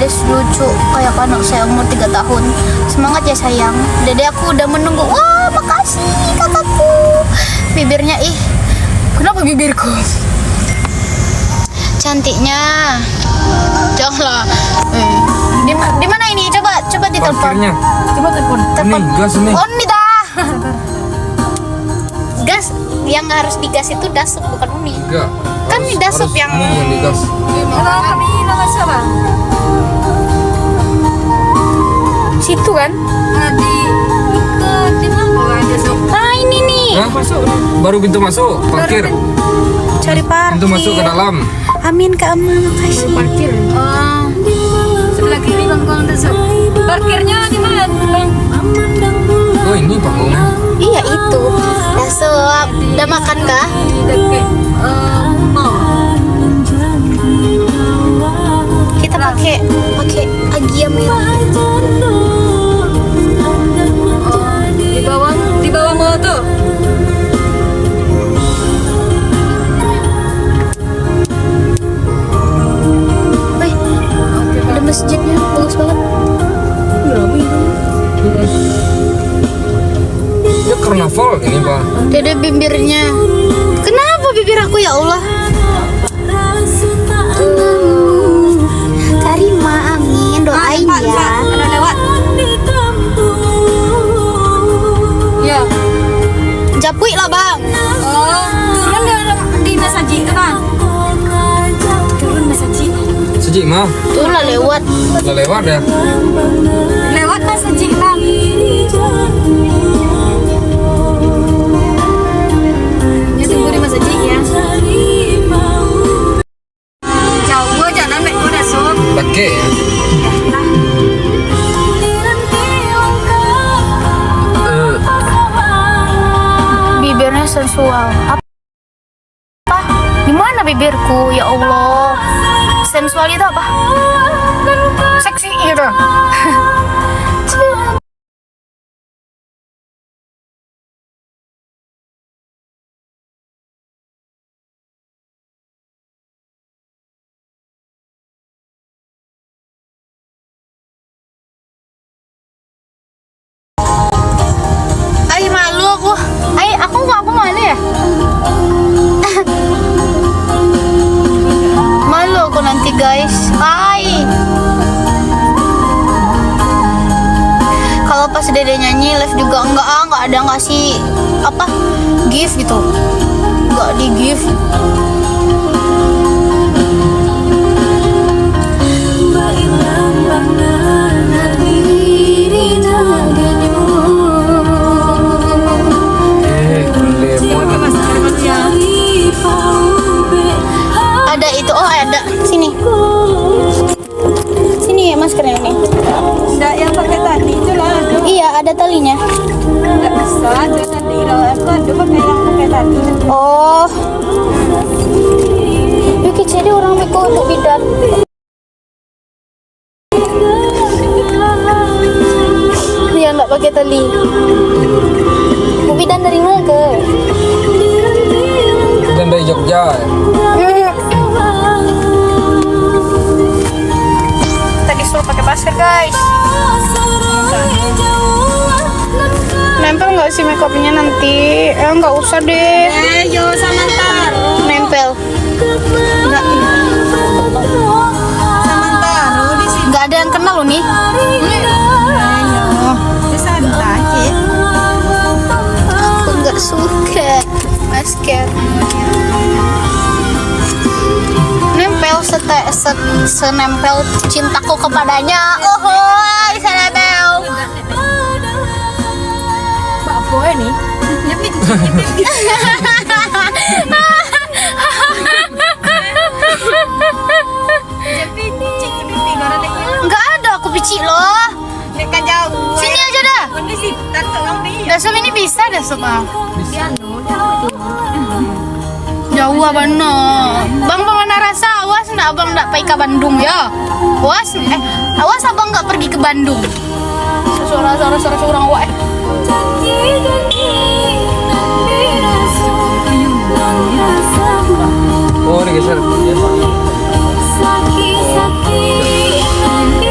Dede lucu kayak anak saya umur 3 tahun. Semangat ya sayang. Dede aku udah menunggu. Wah, makasih kakakku. Bibirnya kenapa bibirku? Cantiknya. Janganlah. Di mana ini? Coba ditelepon. Parkirnya. Coba telepon. Ini gas ini. Oh, ini dah. Gas yang harus digas itu dasup bukan uni. Enggak. Kan ini dasup yang digas. Kalau kami nama siapa? situ kan? Di mana ada sok? Ah, ini nih. Hah? Baru pintu masuk, parkir. Cari parkir. Pintu masuk ke dalam. Amin Kak Amma, makasih. Parkir. Sebelah kiri bang ada sok. Parkirnya di mana bang? Oh ini panggung. Iya itu. Dasup. Udah makan kah? Di dekat mall. Kita pakai agiam ya. Di bawah mall tuh. Wih, ada masjidnya bagus banget. Ya karnaval ini pak. Dede bibirnya. Kenapa bibir aku ya Allah? Karima, amin. Doain ya. Ada lewat. Ya. Japui lah bang. Oh, turun di Nasaji itu bang. Turun Nasaji. Sejik mah. Tuh lah lewat. Udah lewat ya. Lewat Nasaji bang. Ya tunggu di Nasaji ya. Jauh aja namek kau dah sob. Pakai ya. Bibirnya sensual. Apa? Gimana bibirku? Ya Allah. Sensual itu apa? Seksi gitu. Ay, malu aku. Ay, aku malu ya? Malu aku nanti guys. Ay. Kalau pas Dede nyanyi live juga enggak ada ngasih apa gift gitu. Enggak di gift. Ada itu, oh ada. Sini. Sini maskernya nih. Enggak yang pakai tadi itu lah. Iya, ada talinya. Enggak bisa ada tadi. Kalau aku ada pakai yang pakai tadi. Oh. Yuk jadi orang Meko untuk bidan. Dia enggak pakai tali. Mau bidan dari mana ke? Dan dari Jogja. Ya. Tadi suruh pakai masker guys. Nempel nggak sih makeupnya nanti? Nggak usah deh. Yo Samantha. Nempel. Enggak. Samantha di sini. Nggak ada yang kenal loh nih. Ayo. Santai aja. Aku nggak suka masker. Nempel senempel cintaku kepadanya. Oh, senempel. Pak Boy nih. Nyepit. Nggak ada aku pici loh. Mereka jauh. Sini aja dah. Ini sih tante orang dia. Dasar ini bisa dah semua. Dia Jauh abang no. Bang mana rasa awas nak abang nak pergi ke Bandung ya. Awas abang nggak pergi ke Bandung. Suara orang awak. Oh ini geser. sakit.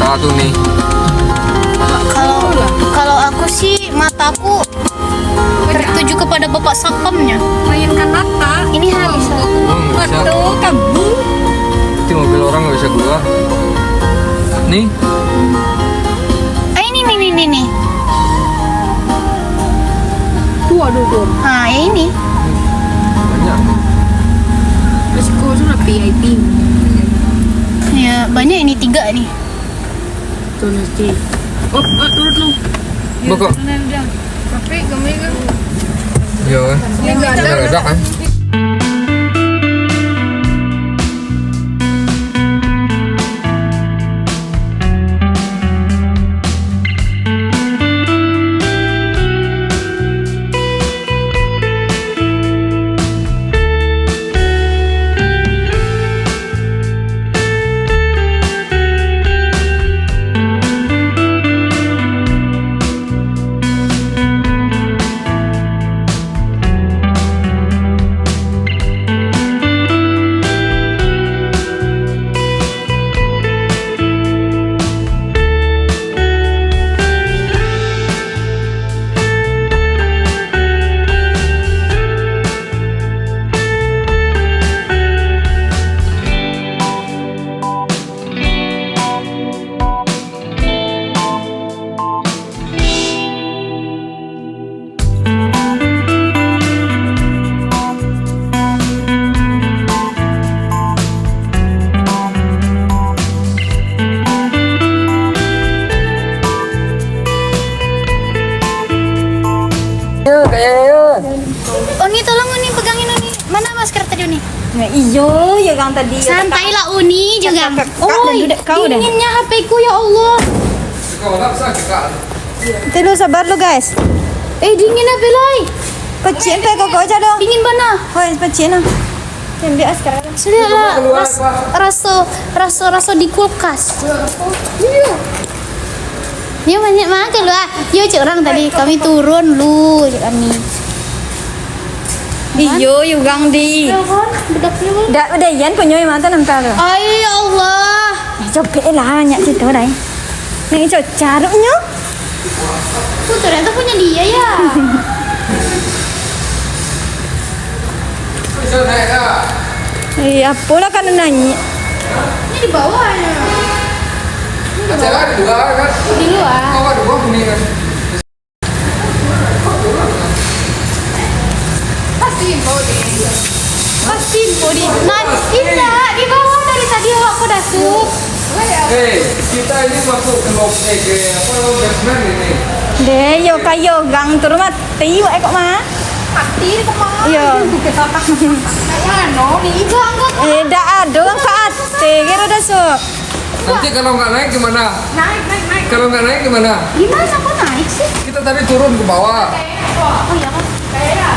satu nih. Kalau kalau aku sih mataku tertuju kepada bapak satpamnya. Mainkan mata. Ini habis. Nggak bisa. Aduh, kamu. Itu mobil orang nggak bisa keluar. Nih, Ini. Waduh. Nah, ya ini. banyak. Resiko sudah VIP. Ya, banyak ini 3 nih. Tuh nanti. Oh, turut lu. Bokok. Tapi kami kan. Iya kan? Nggak Ada kan? Oh, ini tolong Uni pegangin Uni. Mana masker tadi Uni? Nah, iyo, ya kan tadi. Santai lah Uni juga. Kak, kau udah. dinginnya HP ku ya Allah. Kalau nggak bisa kita. Telu sabar lu guys. Dingin apa lai? Pecin pe kok aja dong. Dingin mana? Hoi, pecin ah. Yang biasa sekarang. Sudah lah, rasa di kulkas. Iya. Yuk banyak makan lu ah. Yuk cik orang tadi kami turun lu cik kami. Iyo, yugang di. Ya kan, bedaknya kan. Dak udah yan punya yang mata nempel lu. Ay ya Allah. Coba lah nyak situ dah. Nih coba caranya. Tuh ternyata punya dia ya. Bisa naik dah. Iya, pula kan nanya. Ini di bawahnya. Acara di luar kan? Di luar. Kau ada dua kuning kan? Pasti body. Nah, tidak di bawah dari tadi aku udah sup. Kita ini masuk ke basement ini. Deh, yo kayo gang turun mati wa kok mah. Mati di kemana? Iya. Kayak no, di iga angkat. Dak ada orang ke ate, kira dah sok. Nanti kalau nggak naik gimana? Naik. Kalau nggak naik gimana? Gimana kok naik sih? Kita tadi turun ke bawah. Oh iya kan? Kayak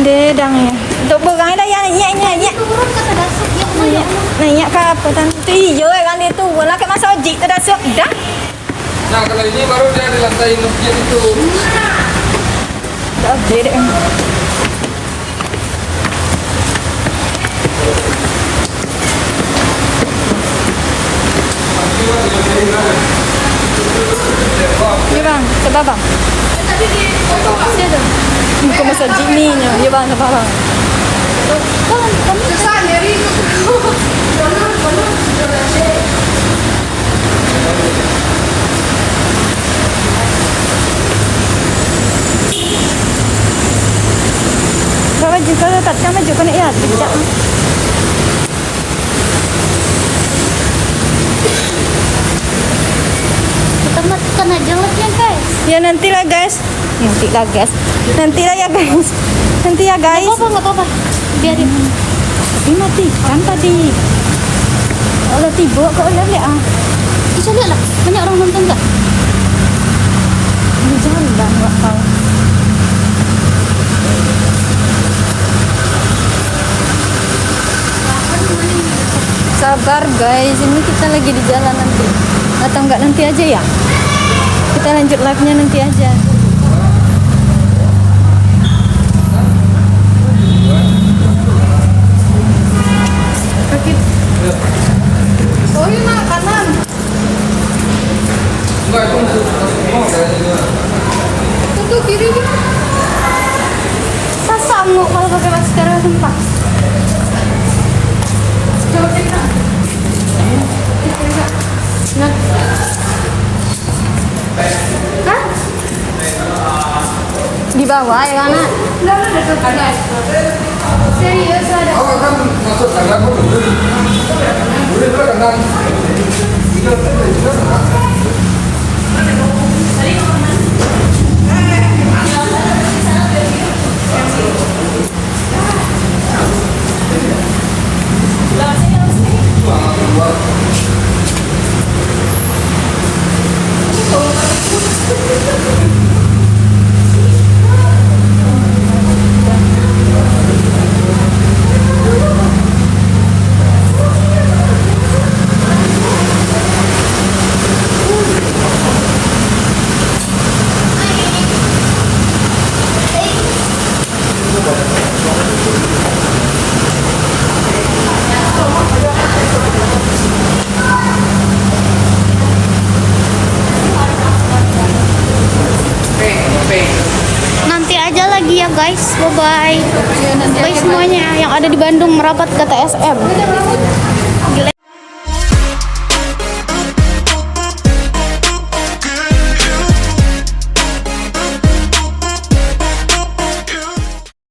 Deh, dang ya. Untuk pegang dah ya nyak. turun ke tadasuk ya Nyak, nyak ke apa tan? Tu iyo kan dia tu. Wala ke masa ojek tu dah sok. Dah. Nah kalau ini baru dia di lantai masjid itu. Dah update deh. Ya bang, sebab bang. Siapa? Muka masa ni nya. Ya bang, sebab bang. Bawa juga tak sama juga nak ya, tidak. Kita matikan aja lah ya guys. Ya nantilah guys. Nantilah ya guys. Nanti ya guys. Nggak apa-apa. Biarin. Tapi matikan tadi. Allah tiba kok lihat ah. Bisa lihat lah. Banyak orang nonton nggak? Ini jalan nggak tahu. Sabar guys, ini kita lagi di jalan nanti. Atau enggak nanti aja ya? Kita lanjut live-nya nanti aja. Oh ini kanan. Itu kiri. Sasamu kalau pakai masker sumpah. Coba kita. Nah, Hah? di bawah ya kan? Enggak ada tuh. Serius ada. Aku kan masuk karena aku dulu. Dulu itu kan. Nanti aja lagi ya guys. Bye bye. ya nanti Bye semuanya yang ada di Bandung merapat ke TSM.